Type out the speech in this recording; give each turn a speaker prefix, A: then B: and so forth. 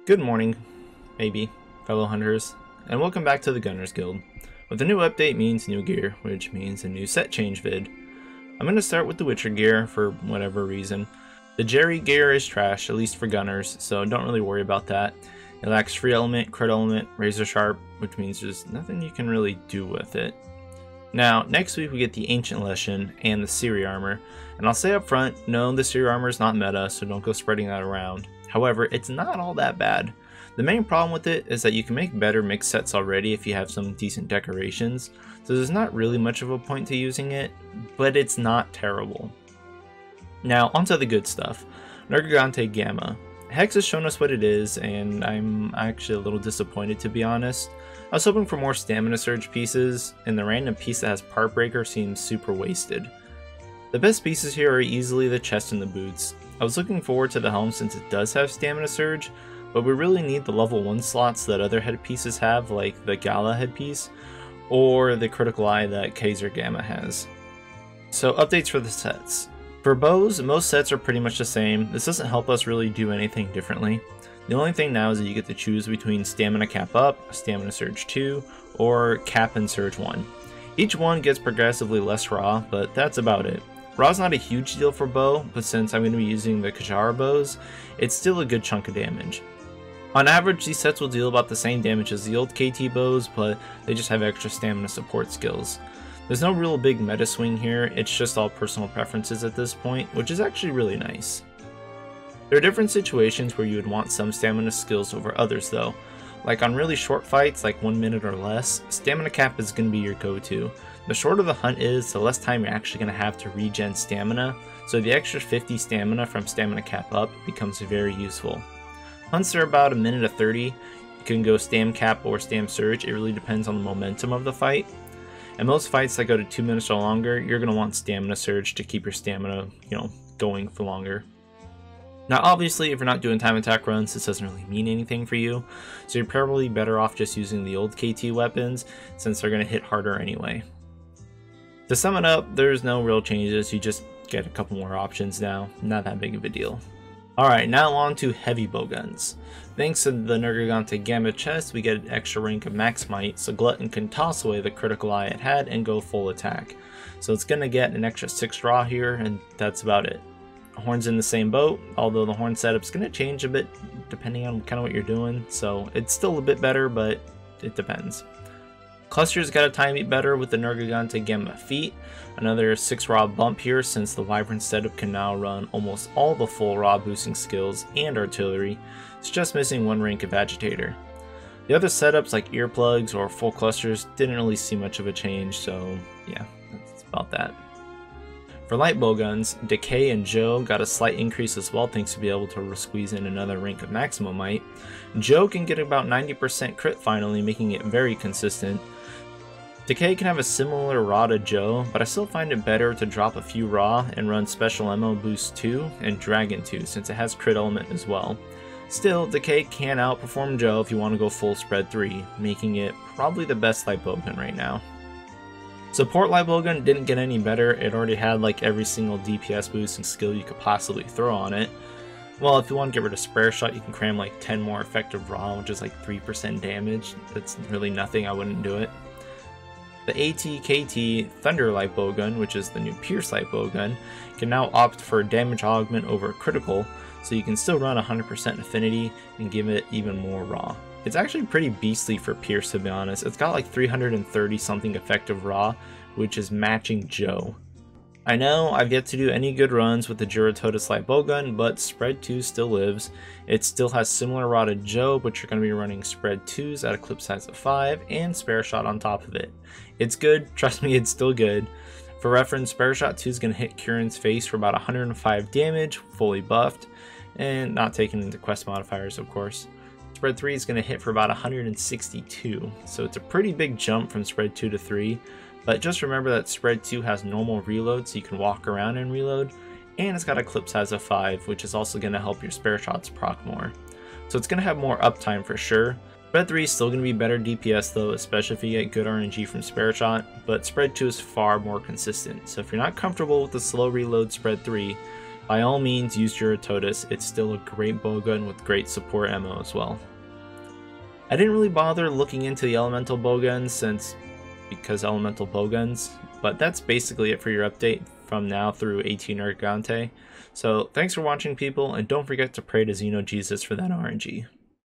A: Good morning, maybe, fellow hunters, and welcome back to the Gunners Guild. With a new update means new gear, which means a new set change vid. I'm going to start with the Witcher gear for whatever reason. The Jerry gear is trash, at least for gunners, so don't really worry about that. It lacks free element, crit element, razor sharp, which means there's nothing you can really do with it. Now, next week we get the Ancient Lesson and the Siri armor, and I'll say up front, no, the Siri armor is not meta, so don't go spreading that around. However, it's not all that bad. The main problem with it is that you can make better mix sets already if you have some decent decorations, so there's not really much of a point to using it, but it's not terrible. Now, onto the good stuff. Nergigante Gamma. Hex has shown us what it is, and I'm actually a little disappointed, to be honest. I was hoping for more stamina surge pieces, and the random piece that has part breaker seems super wasted. The best pieces here are easily the chest and the boots. I was looking forward to the helm since it does have stamina surge, but we really need the level 1 slots that other headpieces have, like the Gala headpiece, or the critical eye that Kaiser Gamma has. So updates for the sets. For bows, most sets are pretty much the same. This doesn't help us really do anything differently. The only thing now is that you get to choose between Stamina Cap Up, Stamina Surge 2, or Cap and Surge 1. Each one gets progressively less raw, but that's about it. Raw's not a huge deal for bow, but since I'm going to be using the Kajara bows, it's still a good chunk of damage. On average, these sets will deal about the same damage as the old KT bows, but they just have extra stamina support skills. There's no real big meta swing here, it's just all personal preferences at this point, which is actually really nice. There are different situations where you would want some stamina skills over others though. Like on really short fights, like 1 minute or less, Stamina Cap is going to be your go-to. The shorter the hunt is, the less time you're actually going to have to regen stamina, so the extra 50 stamina from Stamina Cap Up becomes very useful. Hunts are about 1 minute to 30, you can go Stam Cap or Stam Surge, it really depends on the momentum of the fight. And most fights that go to 2 minutes or longer, you're going to want Stamina Surge to keep your stamina, going for longer. Now obviously, if you're not doing time attack runs, this doesn't really mean anything for you, so you're probably better off just using the old KT weapons, since they're going to hit harder anyway. To sum it up, there's no real changes, you just get a couple more options now, not that big of a deal. Alright, now on to heavy bowguns. Thanks to the Nergigante Gamma chest, we get an extra rank of max might, so Glutton can toss away the critical eye it had and go full attack. So it's going to get an extra 6 raw here, and that's about it. Horn's in the same boat, although the horn setup's going to change a bit depending on kind of what you're doing, so it's still a bit better, but it depends. Cluster's got a tiny bit better with the Nergigante Gamma feet, another 6 raw bump here since the Wyvern setup can now run almost all the full raw boosting skills and artillery. It's just missing 1 rank of agitator. The other setups like earplugs or full clusters didn't really see much of a change, so yeah, that's about that. For light bowguns, Decay and Joe got a slight increase as well thanks to be able to squeeze in another rank of maximum might. Joe can get about 90% crit finally, making it very consistent. Decay can have a similar raw to Joe, but I still find it better to drop a few raw and run Special Ammo Boost 2 and Dragon 2 since it has crit element as well. Still, Decay can outperform Joe if you want to go full spread 3, making it probably the best light bowgun right now. Support light bowgun didn't get any better, it already had like every single DPS boosting skill you could possibly throw on it. Well, if you want to get rid of Spare Shot, you can cram like 10 more effective raw, which is like 3% damage. That's really nothing, I wouldn't do it. The AT-KT Thunder Light Bowgun, which is the new Pierce Light Bowgun, can now opt for damage augment over critical, so you can still run 100% affinity and give it even more raw. It's actually pretty beastly for Pierce, to be honest. It's got like 330 something effective raw, which is matching Joe. I know I've yet to do any good runs with the Juratotus Light Bowgun, but Spread 2 still lives. It still has similar raw to Joe, but you're going to be running Spread 2s at a clip size of 5 and Spare Shot on top of it. It's good, trust me, it's still good. For reference, Spare Shot 2 is going to hit Kieran's face for about 105 damage, fully buffed, and not taking into quest modifiers of course. Spread 3 is going to hit for about 162, so it's a pretty big jump from Spread 2 to 3. But just remember that Spread 2 has normal reload, so you can walk around and reload, and it's got a clip size of 5, which is also going to help your Spare Shots proc more. So it's going to have more uptime for sure. Spread 3 is still going to be better DPS though, especially if you get good RNG from Spare Shot, but Spread 2 is far more consistent. So if you're not comfortable with the slow reload Spread 3, by all means use your Reuploaded. It's still a great bowgun with great support ammo as well. I didn't really bother looking into the elemental bowguns because elemental bowguns, but that's basically it for your update from now through 18 Argante. So thanks for watching, people, and don't forget to pray to Xeno Jesus for that RNG.